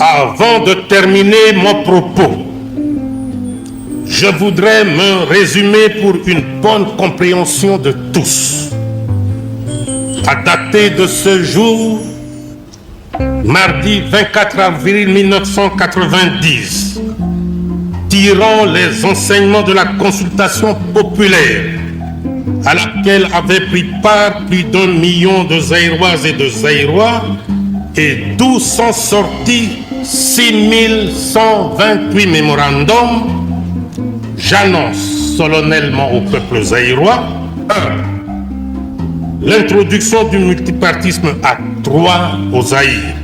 Avant de terminer mon propos, je voudrais me résumer pour une bonne compréhension de tous. À dater de ce jour, mardi 24 avril 1990, tirant les enseignements de la consultation populaire à laquelle avaient pris part plus d'1 million de Zaïroises et de Zaïrois et d'où sont sortis 6128 mémorandums, j'annonce solennellement au peuple zaïrois 1. L'introduction du multipartisme à 3 au Zaïre,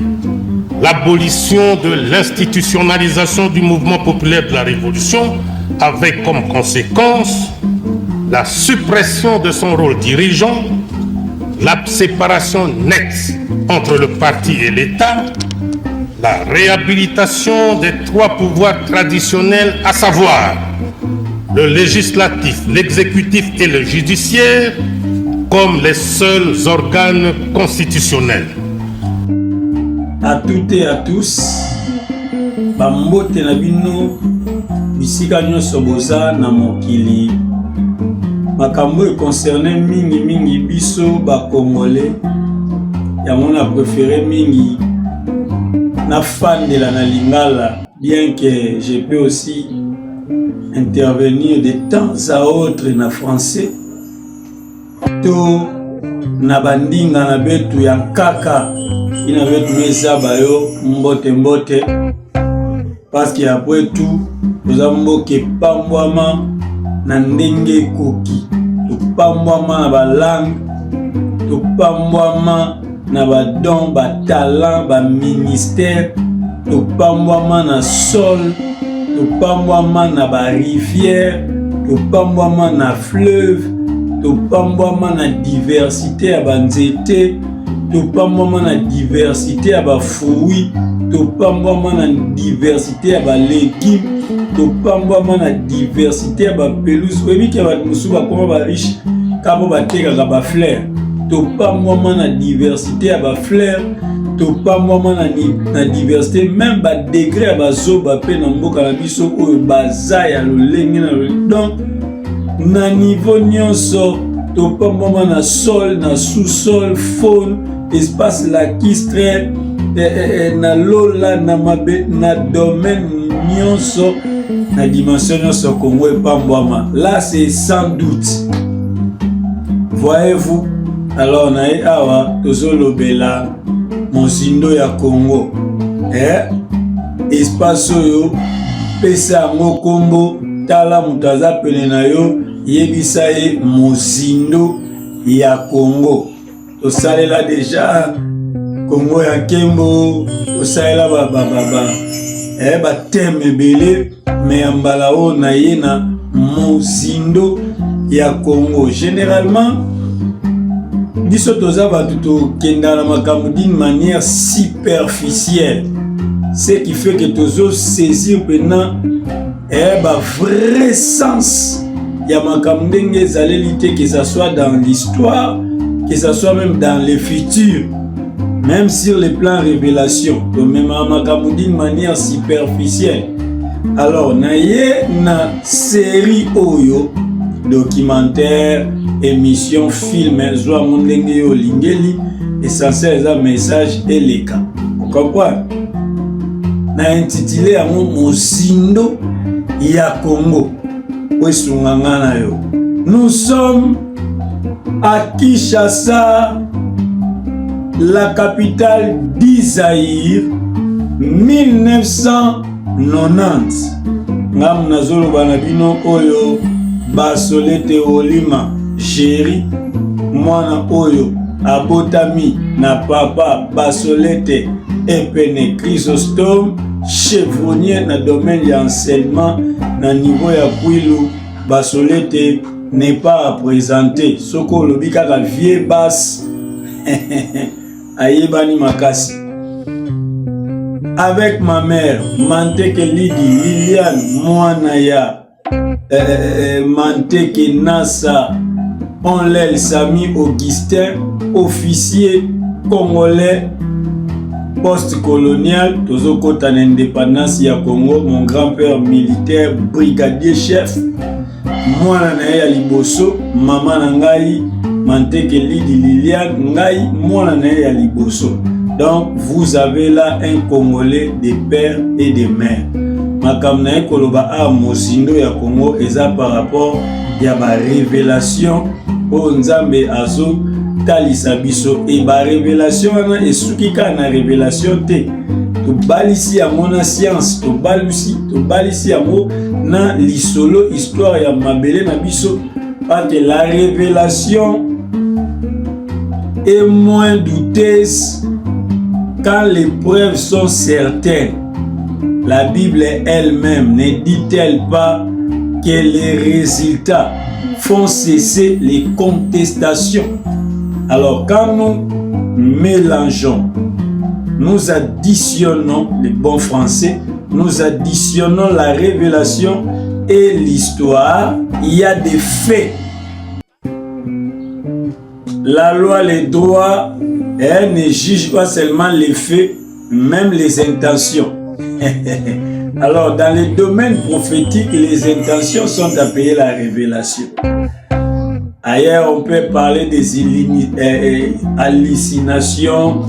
l'abolition de l'institutionnalisation du mouvement populaire de la Révolution avec comme conséquence la suppression de son rôle dirigeant, la séparation nette entre le parti et l'État, la réhabilitation des 3 pouvoirs traditionnels, à savoir le législatif, l'exécutif et le judiciaire, comme les seuls organes constitutionnels. À toutes et à tous, bambote na bino bisika nyonso boza na mokili. Makambo concerne mingi biso ba congolais. Ya mona préféré mingi na fan de la Lingala, bien que je peux aussi intervenir de temps à autre na français. To na bandinga na betu ya kaka ina betu mesa bayo mbote parce que après tout nous avons que pambwama na ndenge koki to pambwama na ba langue to pambwama na ba don ba talent ba ministère to pambwama na sol to pambwama na ba rivière to pambwama na fleuve to pambwama na diversité ya banzete to pambwama na diversité ya ba fruits to pambwama na diversité ya ba légumes to pambwama na diversité ya ba pelouse oyebi ke bato mosusu bakoma ba riche kabo batekaka ba fleur to pambwama na diversité ya ba fleur to pambwama na diversité même ba degré ya bazoba mpe na mboka na biso oyo baza ya lolenge na lolenge. Donc na niveau nyonso to pambwama na sol na sous-sol faune espace lacustre na lola na mabe na domaine nyonso na dimension nyonso Congo epambwama. Là c'est sans doute, voyez-vous. Alors na awa tozolobela mozindo ya Congo espace oyo pesa yango kombo tala mutu aza pene na yo yebisa ye mozindo ya Congo. Tosalela déjà Congo ya Kembo, tosalela ba thème ebele mais ya mbala oyo na ye na mozindo ya Congo. Généralement biso toza bato tokenda na makambo d'une manière superficielle, ce qui fait que tozo saisir maintenant ba vrai sens ya makambo ndenge ezaleli te, que ça soit dans l'histoire, que ça soit même dans le futur, même sur le plan révélation, donc même à makambo d'une manière superficielle. Alors na ye na série oyo documentaire, émission, film, zwa mondenge yo lingeli, essentiel un message et les cas. Vous comprenez? Na intitulé ya mozindo ya Congo. Wesungangana yo. Nous sommes à Kinshasa, la capitale du Zaïre, 1990. Ngam nazolo banabino oyo Basolete Olima Chéri, mwana oyo abotami na papa Basolete Epene Chrysostome, chevronnier na domaine ya enseignement na niveau ya Kwilu. Basolete n'est pas à présenter. Soko lobi kaka vie basse ayebani makasi. Avec ma mère Manteke Lidi Liliane Mwanaya Manteke Nassa Onlel Sami Augustin, officier congolais post-colonial, tozokota na indépendance ya Congo, mon grand-père militaire, brigadier chef, mwana na ya liboso, mama na ngai, Manteke Lidi Liliane, ngai, mwana na ya liboso. Donc, vous avez là un Congolais des pères et des mères. Makamna ekoloba a mozindo ya Congo eza par rapport ya ba révélation o nzambe azo talisa biso et ba révélation wana esuki ka na révélation te to balisi ya mona science to balisi ya mo na lisolo histoire ya mabele na biso parce que la révélation est moins douteuse quand les preuves sont certaines. La Bible elle-même ne dit-elle pas que les résultats font cesser les contestations? Alors quand nous mélangeons, nous additionnons, les bons français, nous additionnons la révélation et l'histoire, il y a des faits. La loi, les droits, elle ne juge pas seulement les faits, même les intentions. Alors, dans les domaines prophétiques, les intentions sont appelées la révélation. Ailleurs, on peut parler des hallucinations,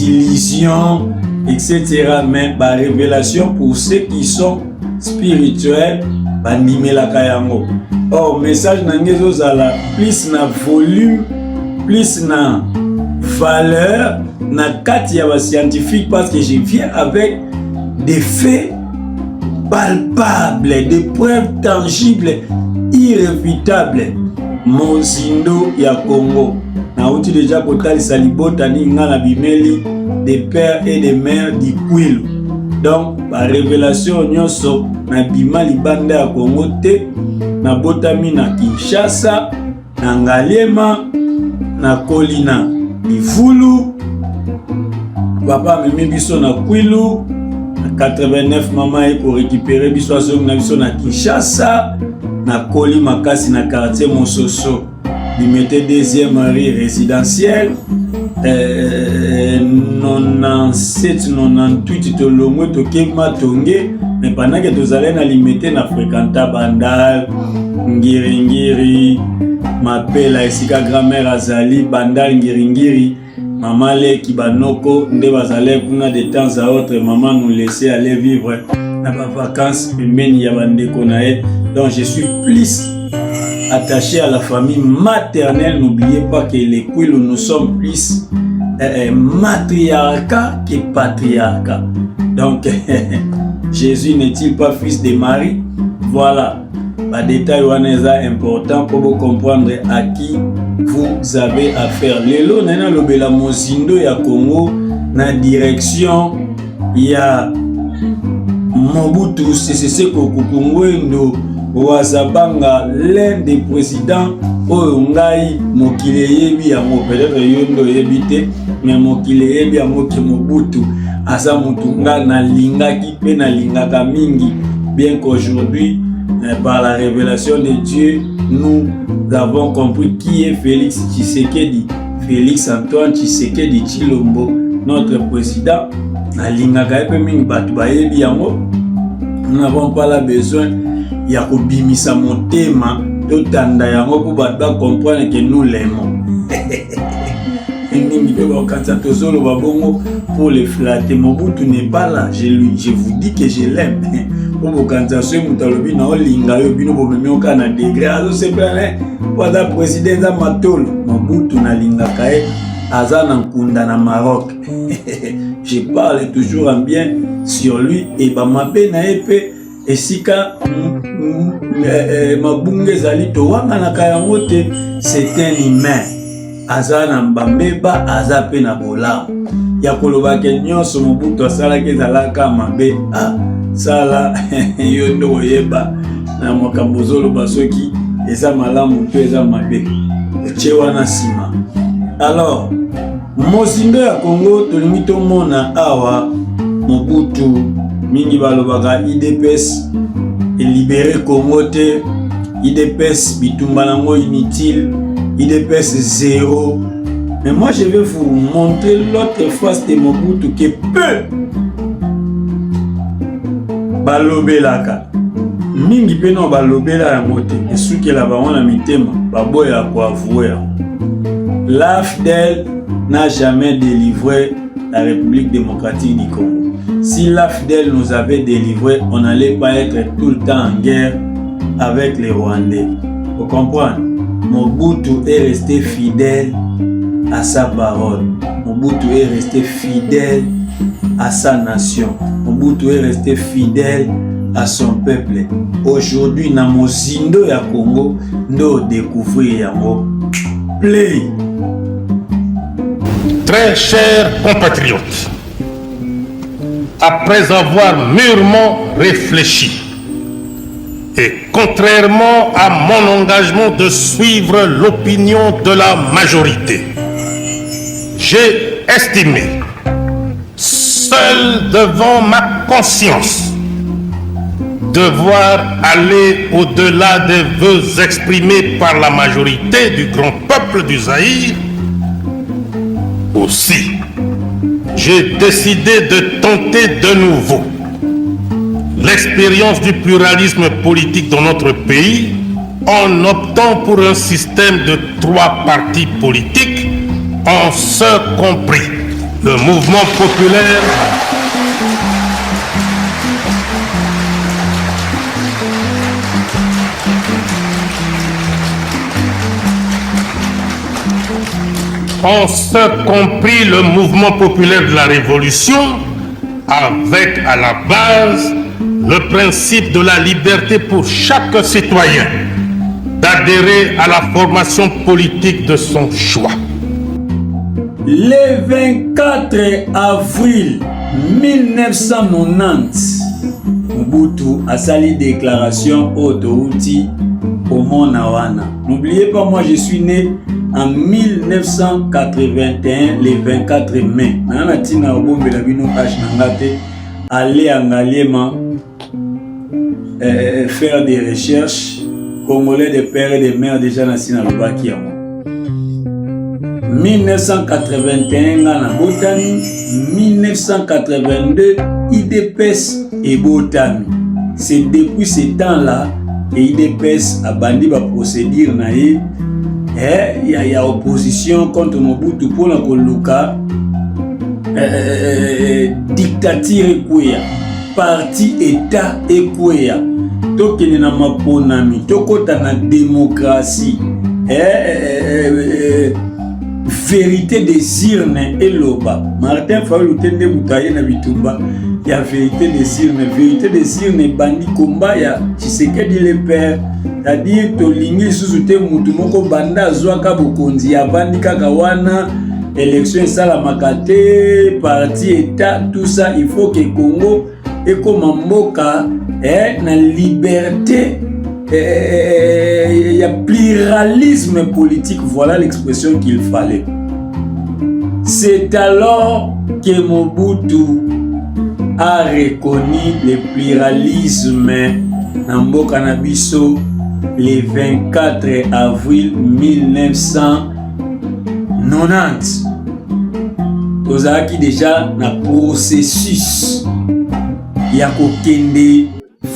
illusions, etc. Mais la révélation, pour ceux qui sont spirituels, la kayango. Or, message nangezozala plus na volume, plus na valeur, na kati ya scientifique parce que je viens avec des faits palpables, des preuves tangibles, irréfutables. Mozindo ya Congo. Na uti déjà kotali salibota ni ngala bimeli des pères et des mères du Kwilu. Donc, la révélation nyonso na bima libanda ya Congo te, na botami na Kinshasa, na Ngaliema, na Kolina, Bifulu, papa mimi biso na Kwilu, na 89 maman est pour récupérer biso azong na biso na Kinshasa, na Koli makasi na quartier Mososo, il mettait deuxième rue résidentielle, 97 98 tolongwe tokema tonge, mais pendant que tu allais na limiter na fréquenta bandal ngiri mapela esika grand-mère azali bandal ngiri maman le kibanoko nde bazale kuna de temps à autre maman nous laissait aller vivre na vacances pembeni ya bandeko na ye. Donc je suis plus attaché à la famille maternelle. N'oubliez pas que les Kwilu nous sommes plus matriarcat que patriarcat. Donc Jésus n'est-il pas fils de Marie? Voilà. Le détail est important pour vous comprendre à qui vous avez affaire. Lelo nana lobela mozindo ya Congo na direction ya Mobutu Sese Seko Ngwendo Wazabanga, l'un des présidents Ngai mokile yebi yango, peut-être yondo yebite, mais mokile yebi yango ke Mobutu asa mutunga na lingaki pe na lingaka mingi. Bien qu'aujourd'hui, par la révélation de Dieu, nous avons compris qui est Félix Tshisekedi, Félix Antoine Tshisekedi Tshilombo, notre président. Na lingaka pe mingi batu ba yebi yango. Nous n'avons pas la besoin ya kobimisa motema totanda yango pour battre comprendre que nous l'aimons. Pour le flatter, Mobutu n'est pas là. Je vous dis que je l'aime. Pour vos candidatures, Moutalobi na olinga yo bino bo memi oka na degré. Alors c'est bien pour la présidente Matol. Mobutu na linga kae aza na nkunda na Maroc. Je parle toujours en bien sur lui et ba mabe na epe esika mabunge zali to wanga na kayango te. C'est un humain. Aza na mbambeba aza pe na bola ya koloba ke nyonso Mobutu asala ke zalaka mabe sala yo ndo yeba na makambo zoloba soki eza malamu to eza mabe chewa na sima. Alors mozindo ya Congo tolingi tomona awa Mobutu mingi balobaka IDPS libéré Congo te, IDPS bitumba nango inutile, IDPS zéro, Mais moi, je vais vous montrer l'autre face de Mobutu qui peut balobelaka. Mingi pe no balobela yango te. Esukela ba wana mitema, baboya ko avouer. L'AFDEL n'a jamais délivré la République démocratique du Congo. Si l'AFDEL nous avait délivré, on n'allait pas être tout le temps en guerre avec les Rwandais. Vous comprenez? Mobutu est resté fidèle à sa parole. Mobutu est resté fidèle à sa nation. Mobutu est resté fidèle à son peuple. Aujourd'hui, na mozindo ya Congo, nous découvrir yango. Play. Très chers compatriotes, après avoir mûrement réfléchi, et contrairement à mon engagement de suivre l'opinion de la majorité, j'ai estimé, seul devant ma conscience, devoir aller au-delà des vœux exprimés par la majorité du grand peuple du Zaïre. Aussi, j'ai décidé de tenter de nouveau l'expérience du pluralisme politique dans notre pays en optant pour un système de 3 partis politiques, en ce compris le mouvement populaire, le mouvement populaire de la Révolution, avec à la base le principe de la liberté pour chaque citoyen d'adhérer à la formation politique de son choix. Le 24 avril 1990, Mobutu a sali déclaration Otouti au Monawana. N'oubliez pas, moi je suis né en 1981, le 24 mai. Nanatina Obombe la bino H Nangate, aller en Aliema faire des recherches. Congolais de pères et de mères déjà nassi na Lubaki yango. 1981 na Botani, 1982 IDPS et Botani. C'est depuis ce temps-là que IDPS a bandi ba procédure na ye. Il y a opposition contre Mobutu pour la Koluka. Dictature ekweya, parti état ekweya. Tokene na maponami, tokota na démocratie. Vérité des urnes et loba. Martin Fayulu tende mutaye na bitumba. Il y a vérité des urnes. Vérité des urnes bandi combat ya Tshisekedi le père. C'est-à-dire tolingi sous-souté mutu moko banda zwaka bokonzi ya bandi kaka wana. Élection salamaka te, parti état, tout ça, il faut que Congo et comme mboka na liberté, il y a pluralisme politique, voilà l'expression qu'il fallait. C'est alors que Mobutu a reconnu le pluralisme na mboka na biso le 24 avril 1990. Tozalaki déjà na processus ya kokende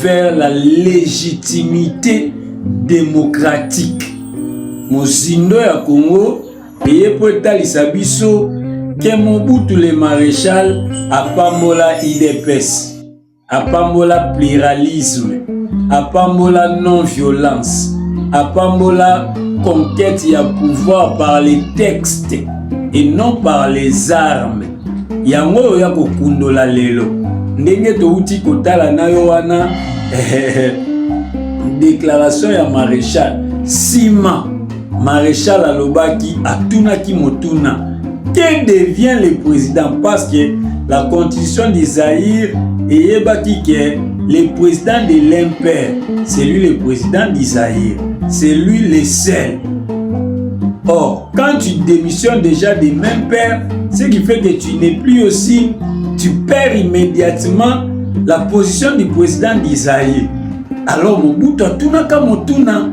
vers la légitimité démocratique. Mozindo ya Congo eye po etalisa biso ke Mobutu le maréchal apambola IDPS, apambola pluralisme, apambola non-violence, apambola conquête ya pouvoir par les textes et non par les armes. Yango ya kokundola lelo ndenge touti kotala nayo wana déclaration ya maréchal sima maréchal alobaki atunaki motuna que devient le président, parce que la constitution du Zaïre eyebaki que le président de l'impère c'est lui le président du Zaïre, c'est lui le seul. Or, quand tu démissionnes déjà des mêmes pères, ce qui fait que tu n'es plus aussi, tu perds immédiatement la position du président d'Isaïe. Alors, Mobutu Tunaka Motuna,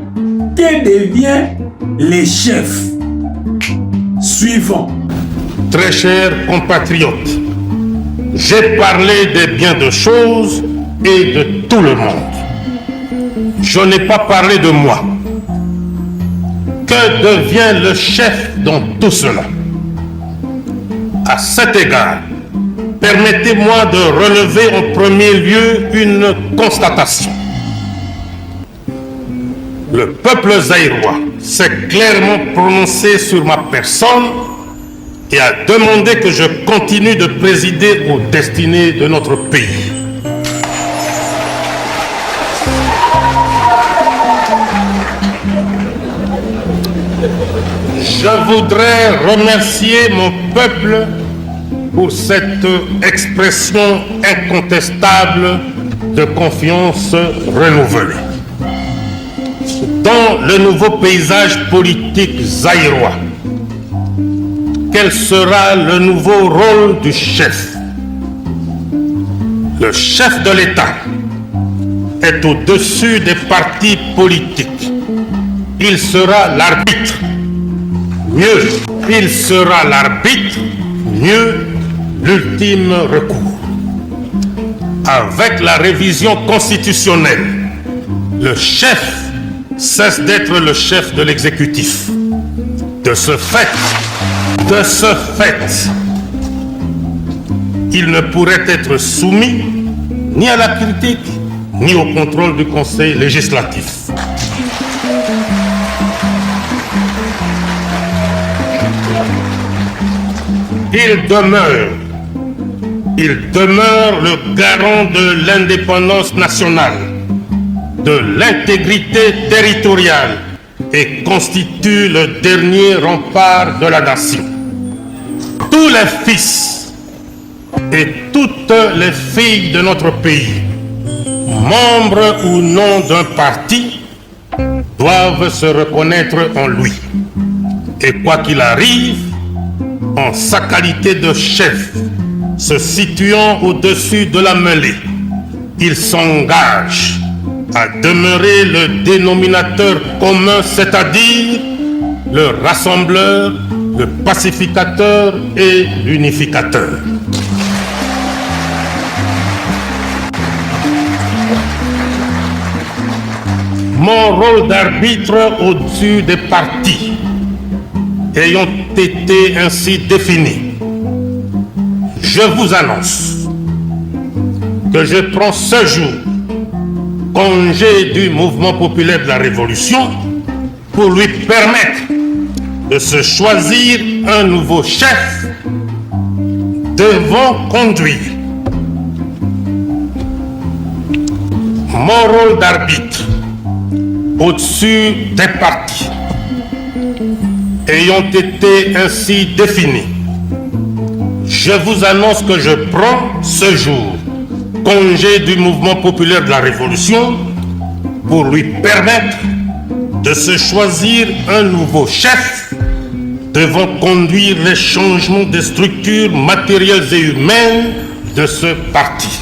que devient le chef? Suivant. Très chers compatriotes, j'ai parlé de bien de choses et de tout le monde. Je n'ai pas parlé de moi. Que devient le chef dans tout cela? À cet égard, permettez-moi de relever en premier lieu une constatation. Le peuple zaïrois s'est clairement prononcé sur ma personne et a demandé que je continue de présider aux destinées de notre pays. Je voudrais remercier mon peuple pour cette expression incontestable de confiance renouvelée. Dans le nouveau paysage politique zaïrois, quel sera le nouveau rôle du chef? Le chef de l'État est au-dessus des partis politiques. Il sera l'arbitre. Mieux, il sera l'arbitre, mieux, l'ultime recours. Avec la révision constitutionnelle, le chef cesse d'être le chef de l'exécutif. De ce fait, il ne pourrait être soumis ni à la critique, ni au contrôle du Conseil législatif. Il demeure le garant de l'indépendance nationale, de l'intégrité territoriale et constitue le dernier rempart de la nation. Tous les fils et toutes les filles de notre pays, membres ou non d'un parti, doivent se reconnaître en lui. Et quoi qu'il arrive, en sa qualité de chef, se situant au-dessus de la mêlée, il s'engage à demeurer le dénominateur commun, c'est-à-dire le rassembleur, le pacificateur et l'unificateur. Mon rôle d'arbitre au-dessus des partis ayant été ainsi défini, je vous annonce que je prends ce jour congé du mouvement populaire de la Révolution pour lui permettre de se choisir un nouveau chef devant conduire. Mon rôle d'arbitre au-dessus des partis ayant été ainsi défini, je vous annonce que je prends ce jour congé du mouvement populaire de la Révolution pour lui permettre de se choisir un nouveau chef devant conduire les changements des structures matérielles et humaines de ce parti.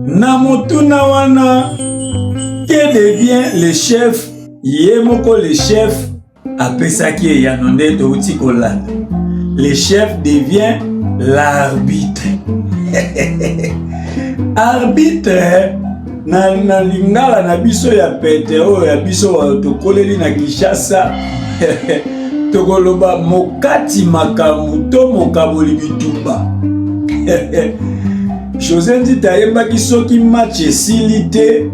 Namotuna wana, que devient le chef? Yemoko le chef apesaki yanonde touti kolanda. Le chef devient l'arbitre. Arbitre na lingala na biso ya pete o ya biso tokoleli na Kinshasa tokoloba mokati makambu to mokaboli bitumba. José Ndita yebaki soki match esili te,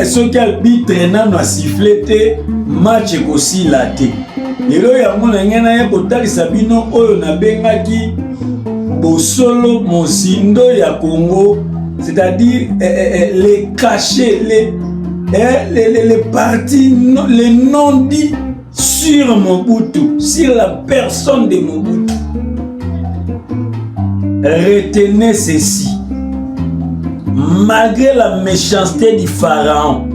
soki arbitre nano asifle te, match ekosila te. Lelo yango na ngena ya kotalisa bino oyo nabengaki bosolo mozindo ya Congo, c'est-à-dire les cachets, les partis, les non-dits sur Mobutu, sur la personne de Mobutu. Retenez ceci, malgré la méchanceté du pharaon,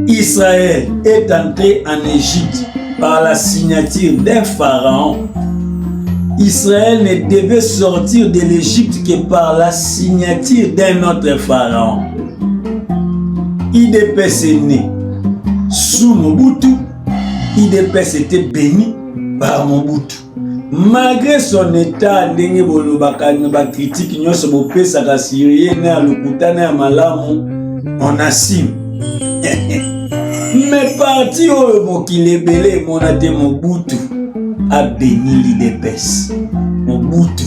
Israël est entré en Égypte par la signature d'un pharaon. Israël ne devait sortir de l'Égypte que par la signature d'un autre pharaon. IDPS est né sous Mobutu IDPS était béni par Mobutu. Malgré son état, ndenge bolobaka ba critique nyonso bopesaka syrien na lokutana ya malamu, on assume. Mais parti oyo mokili ebele monate Mobutu a béni l'IDPS. Mobutu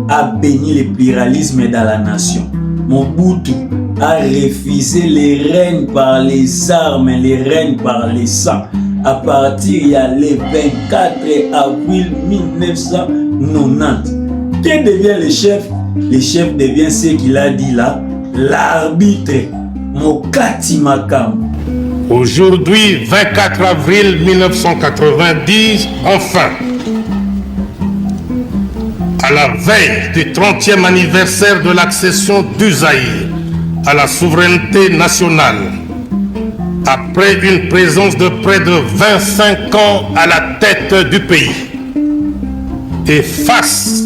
a béni le pluralisme dans la nation. Mobutu a refusé les règnes par les armes, les règnes par les sangs. À partir il y a le 24 avril 1990. Qui devient le chef? Le chef devient ce qu'il a dit là, l'arbitre Mokati Makam. Aujourd'hui, 24 avril 1990, enfin, à la veille du 30e anniversaire de l'accession du Zaïre à la souveraineté nationale, après une présence de près de 25 ans à la tête du pays, et face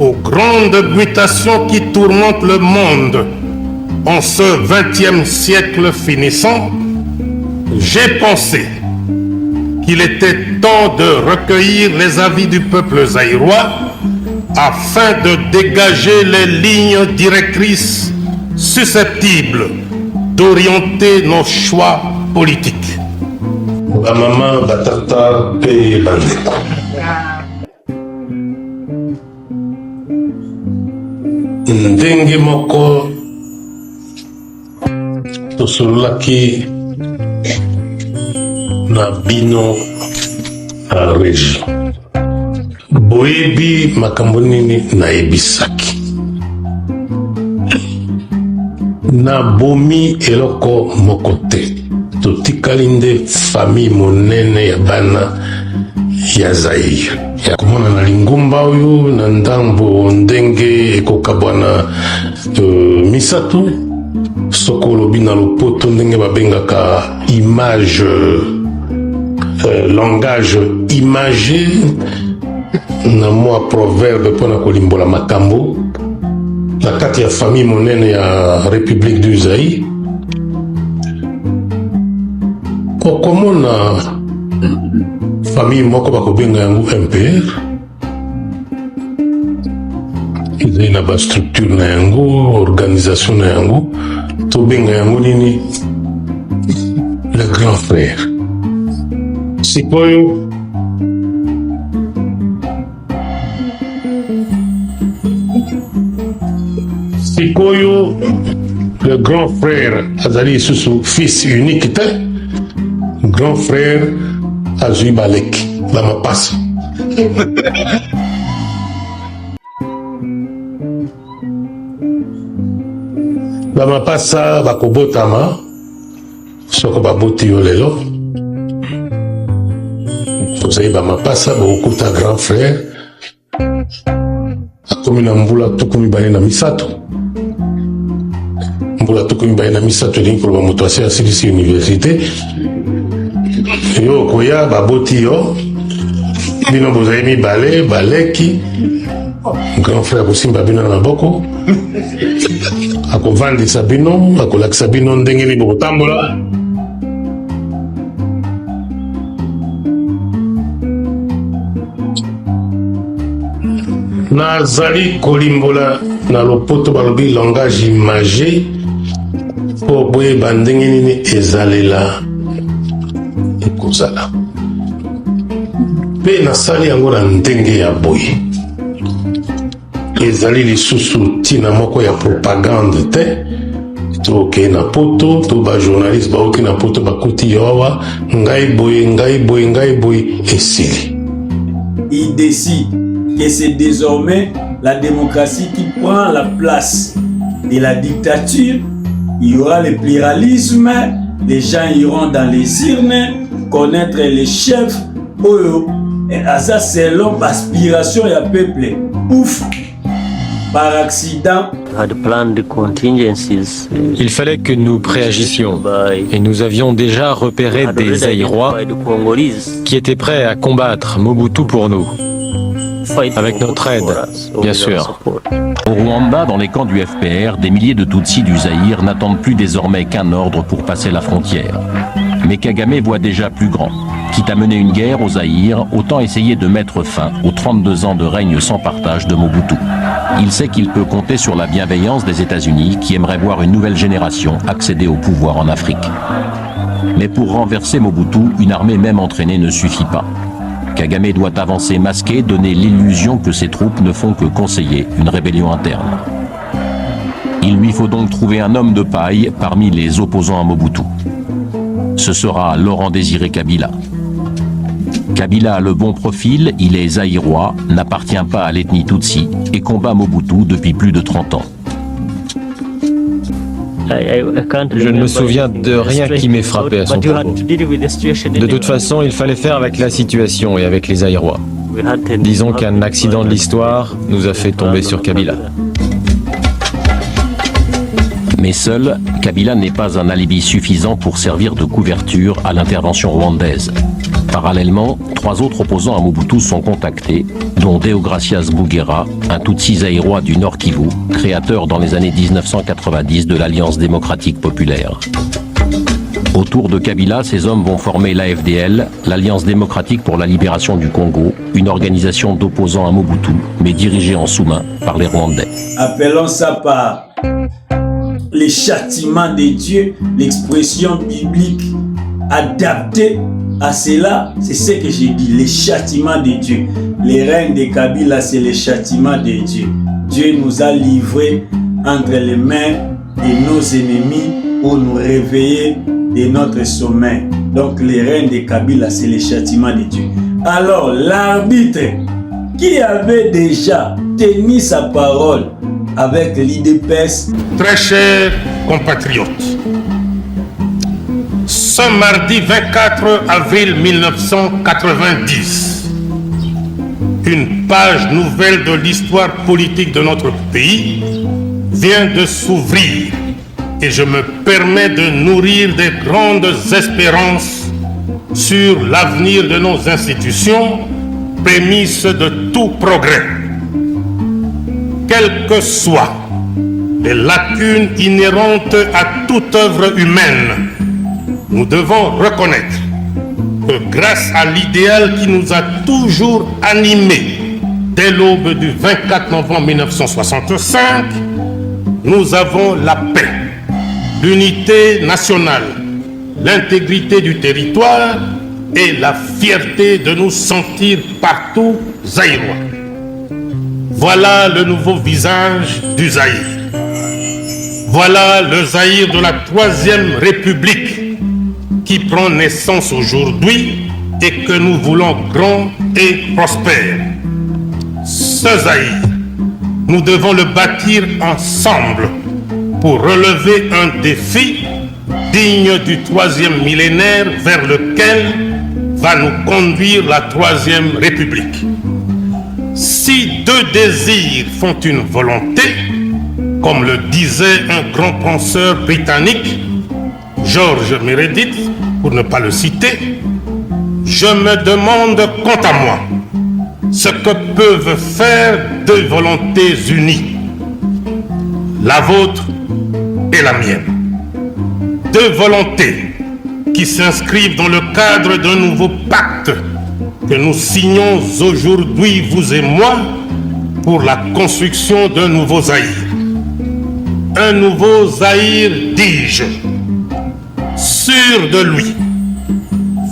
aux grandes mutations qui tourmentent le monde en ce 20e siècle finissant, j'ai pensé qu'il était temps de recueillir les avis du peuple zaïrois afin de dégager les lignes directrices susceptibles d'orienter nos choix politiques. Ba maman, batata, pe bandeko. Ndenge moko tosololaki na bino na région. Boyebi makambo nini nayebisaki. Na bomi eloko moko te. Totikali nde famille monene ya bana ya Zaïre. Ya komona na lingumba oyo na ndambo ndenge ekokabwana misato. Soko lobi na lopoto ndenge babengaka image, langage imagé na mwa proverbe pona kolimbola makambo na kati ya famille monene ya République du Zaïre. Okomona famille moko bakobenga yango MPR, ezali na ba structure na yango, organisation na yango, tobenga yango nini le grand frère. Sikoyo le grand frère azali susu fils unique te. Grand frère azui balek la mapasa. La mapasa bakobotama soko baboti yo lelo. Tozali ba mapasa bokuta grand frère akomi na mbula tukumi bane na misato. Mbula tukumi bane na misato elingi koloba moto asi asilisi université. Yo koya baboti yo bino bozali mibale baleki grand frère akosimba bino na maboko akovandisa bino akolakisa bino ndenge nini bokotambola. Nazali kolimbola na lopoto balobi langage imagé po boyeba ndenge nini ezalela ekozala mpe nasali yango na ndenge ya boye. Ezali lisusu ntina moko ya propagande te. Toke na poto to ba journaliste baoki na poto bakuti yo awa ngai boye esili. Il décide que c'est désormais la démocratie qui prend la place de la dictature. Il y aura le pluralisme, les gens iront dans les urnes connaître les chefs. Et ça c'est l'aspiration du peuple. Ouf! Par accident. Il fallait que nous préagissions et nous avions déjà repéré des Zaïrois qui étaient prêts à combattre Mobutu pour nous, avec notre aide, bien sûr. Au Rwanda, dans les camps du FPR, des milliers de Tutsis du Zaïre n'attendent plus désormais qu'un ordre pour passer la frontière. Mais Kagame voit déjà plus grand. Quitte à mener une guerre au Zaïre, autant essayer de mettre fin aux 32 ans de règne sans partage de Mobutu. Il sait qu'il peut compter sur la bienveillance des États-Unis qui aimeraient voir une nouvelle génération accéder au pouvoir en Afrique. Mais pour renverser Mobutu, une armée même entraînée ne suffit pas. Kagame doit avancer masqué, donner l'illusion que ses troupes ne font que conseiller une rébellion interne. Il lui faut donc trouver un homme de paille parmi les opposants à Mobutu. Ce sera Laurent Désiré Kabila. Kabila a le bon profil, il est zaïrois, n'appartient pas à l'ethnie Tutsi et combat Mobutu depuis plus de 30 ans. Je ne me souviens de rien qui m'ait frappé à son propos. De toute façon, il fallait faire avec la situation et avec les Zaïrois. Disons qu'un accident de l'histoire nous a fait tomber sur Kabila. Mais seul, Kabila n'est pas un alibi suffisant pour servir de couverture à l'intervention rwandaise. Parallèlement, 3 autres opposants à Mobutu sont contactés, dont Deogracias Bouguera, un Tutsi zaïrois du Nord Kivu, créateur dans les années 1990 de l'Alliance démocratique populaire. Autour de Kabila, ces hommes vont former l'AFDL, l'Alliance démocratique pour la libération du Congo, une organisation d'opposants à Mobutu, mais dirigée en sous-main par les Rwandais. Appelons ça par les châtiments de Dieu, l'expression biblique adaptée à cela, c'est ce que j'ai dit, les châtiments de Dieu. Les reines de Kabila, c'est les châtiments de Dieu. Dieu nous a livrés entre les mains de nos ennemis pour nous réveiller de notre sommeil. Donc les reines de Kabila, c'est les châtiments de Dieu. Alors l'arbitre qui avait déjà tenu sa parole avec l'IDPS. Très chers compatriotes, ce mardi 24 avril 1990, une page nouvelle de l'histoire politique de notre pays vient de s'ouvrir et je me permets de nourrir des grandes espérances sur l'avenir de nos institutions, prémisse de tout progrès. Quelles que soient les lacunes inhérentes à toute œuvre humaine, nous devons reconnaître que grâce à l'idéal qui nous a toujours animés dès l'aube du 24 novembre 1965, nous avons la paix, l'unité nationale, l'intégrité du territoire et la fierté de nous sentir partout zaïrois. Voilà le nouveau visage du Zaïre. Voilà le Zaïre de la Troisième République qui prend naissance aujourd'hui et que nous voulons grand et prospère. Ce Zaïre, nous devons le bâtir ensemble pour relever un défi digne du troisième millénaire vers lequel va nous conduire la Troisième République. Si 2 désirs font une volonté, comme le disait un grand penseur britannique, George Meredith, pour ne pas le citer, je me demande quant à moi ce que peuvent faire 2 volontés unies, la vôtre et la mienne. 2 volontés qui s'inscrivent dans le cadre d'un nouveau pacte que nous signons aujourd'hui, vous et moi, pour la construction d'un nouveau Zaïre. Un nouveau Zaïre, dis-je, sûr de lui,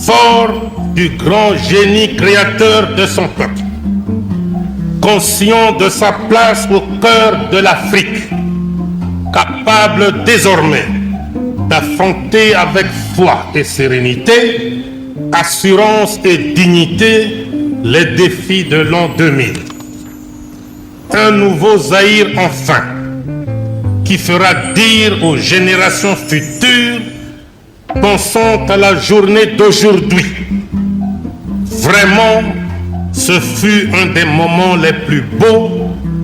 fort du grand génie créateur de son peuple, conscient de sa place au cœur de l'Afrique, capable désormais d'affronter avec foi et sérénité, assurance et dignité les défis de l'an 2000. Un nouveau Zaïre enfin, qui fera dire aux générations futures, pensant à la journée d'aujourd'hui, vraiment, ce fut un des moments les plus beaux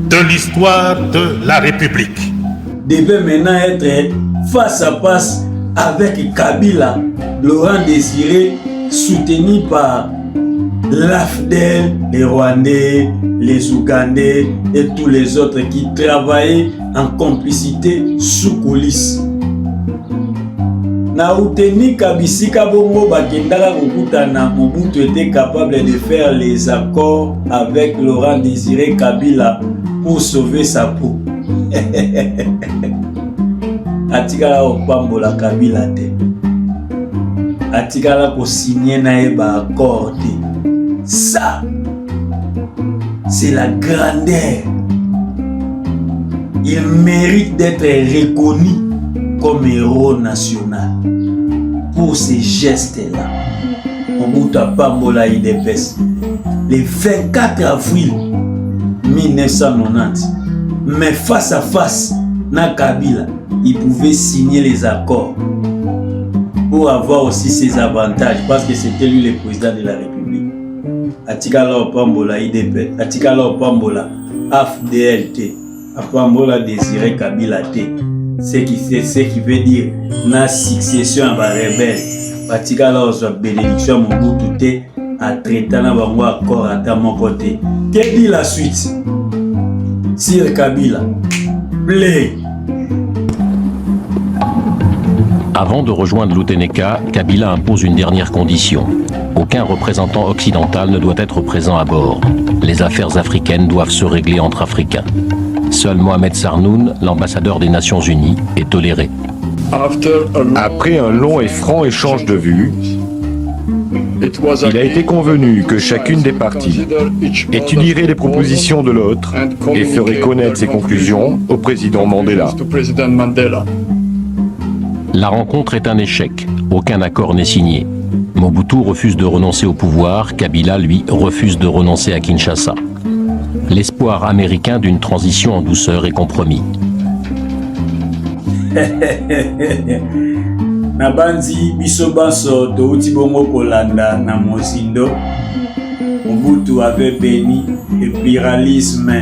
de l'histoire de la République. Devait maintenant être face à face avec Kabila, Laurent Désiré, soutenu par l'AFDEL, les Rwandais, les Ougandais et tous les autres qui travaillaient en complicité sous coulisses. Na utenika bisika bongo bakendaka kokutana, Mobutu était capable de faire les accords avec Laurent Désiré Kabila pour sauver sa peau. Atikala opambola Kabila te. Atikala ko signer na eba accord te. Ça, c'est la grandeur. Il mérite d'être reconnu comme héros national pour ces gestes-là. Mobutu apambola IDPS le 24 avril 1990. Mais face à face, na Kabila, il pouvait signer les accords pour avoir aussi ses avantages parce que c'était lui le président de la République. Atikala opambola IDPS, atikala opambola AFDLT, apambola Désiré Kabila T. Ce qui veut dire na succession à la rebelle. Atikala ozo bénédiction Mobutu T a traité na bango accord à mon côté. Que dit la suite? Sir Kabila, play. Avant de rejoindre l'Outeneka, Kabila impose une dernière condition. Aucun représentant occidental ne doit être présent à bord. Les affaires africaines doivent se régler entre Africains. Seul Mohamed Sarnoun, l'ambassadeur des Nations Unies, est toléré. Après un long et franc échange de vues, il a été convenu que chacune des parties étudierait les propositions de l'autre et ferait connaître ses conclusions au président Mandela. La rencontre est un échec. Aucun accord n'est signé. Mobutu refuse de renoncer au pouvoir, Kabila, lui, refuse de renoncer à Kinshasa. L'espoir américain d'une transition en douceur est compromis. Nabandi biso baso touti bongo kolanda na Mozindo. Mobutu avait béni le pluralisme,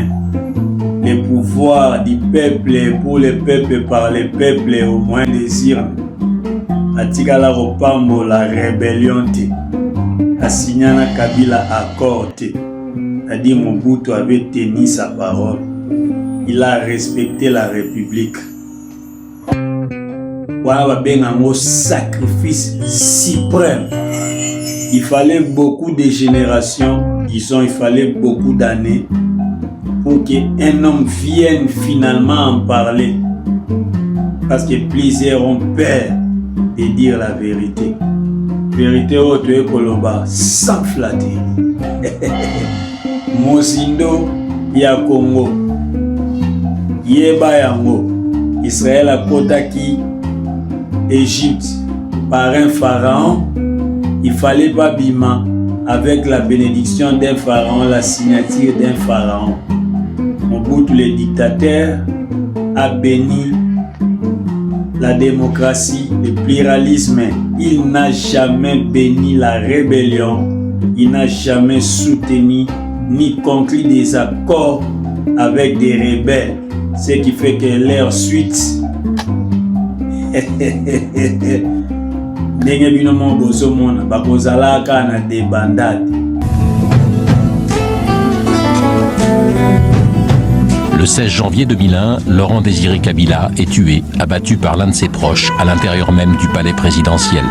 le pouvoir du peuple pour le peuple par le peuple au moins désir. Atikala Ropambo la rébellion te. Asignana Kabila accord te. C'est-à-dire Mobutu avait tenu sa parole. Il a respecté la République. Voilà un sacrifice suprême. Il fallait beaucoup de générations, disons, il fallait beaucoup d'années pour qu'un homme vienne finalement en parler. Parce que plusieurs ont peur de dire la vérité. Vérité autre Koloba sans flatter. Mozindo ya Congo. Yeba yango. Israël a kotaki Égypte par un pharaon. Il fallait pas bima avec la bénédiction d'un pharaon, la signature d'un pharaon. Mobutu le dictateur a béni la démocratie, le pluralisme. Il n'a jamais béni la rébellion. Il n'a jamais soutenu ni conclu des accords avec des rebelles. Ce qui fait que leur suite ndenge bino mo bozomona bakozalaka na débandade. Le 16 janvier 2001, Laurent Désiré Kabila est tué, abattu par l'un de ses proches à l'intérieur même du palais présidentiel.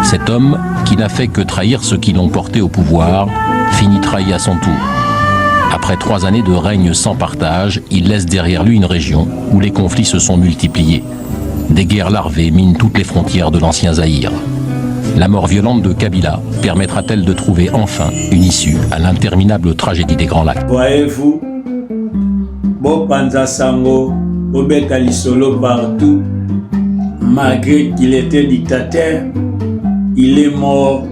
Cet homme, qui n'a fait que trahir ceux qui l'ont porté au pouvoir, finit trahi à son tour. Après 3 années de règne sans partage, il laisse derrière lui une région où les conflits se sont multipliés. Des guerres larvées minent toutes les frontières de l'ancien Zaïre. La mort violente de Kabila permettra-t-elle de trouver enfin une issue à l'interminable tragédie des Grands Lacs? Voyez-vous, Bo Panza Sango, Bobeta Lisolo partout, malgré qu'il était dictateur, il est mort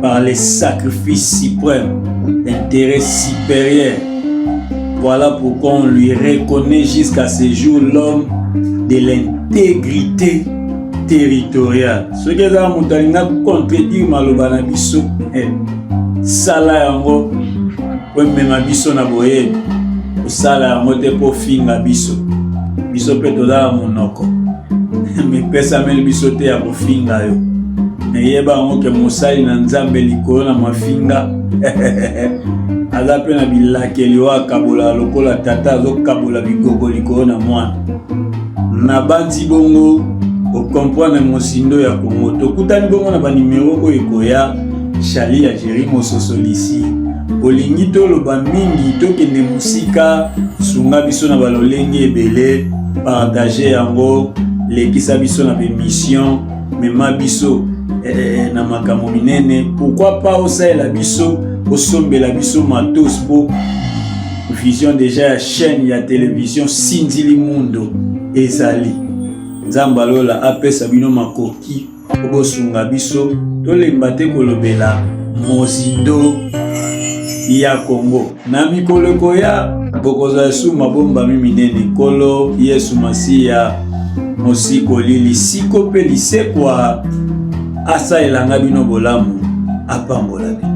par les sacrifices suprêmes, l'intérêt supérieur. Voilà pourquoi on lui reconnaît jusqu'à ce jour l'homme de l'intégrité territoriale. Ce que ça m'a contredire malobana biso, sala yango, même biso na boye, sala yango te po finga biso, biso pe toda monoko, mais pesa mel biso te ya po finga yo. Yeba yango ke mosali na nzambe likolo na mafinga. Aza pe na bilakeli wa kabola lokola tata azo kabola bigogo likolo na mwana. Na bandi bongo okomprendre mosindo ya Congo tokutani bongo na banimero oyo ekoya Chali ya Jerry Mososolisi olingi toloba mingi tokende musika sunga biso na balolenge ebele partager yango lekisa biso na émission mema biso na makambo minene pourquoi pas osaela biso osombela biso matos po vision déjà ya chaîne ya télévision Sindili Mundo ezali nzamba lola apesa bino makoki obosunga biso tolemba te kolobela mozindo ya Congo na mikolo koya bokoza su mabomba minene kolo Yesu Masiya mosiko lili siko pe lisekwa asa elanga bino bolamu apambola.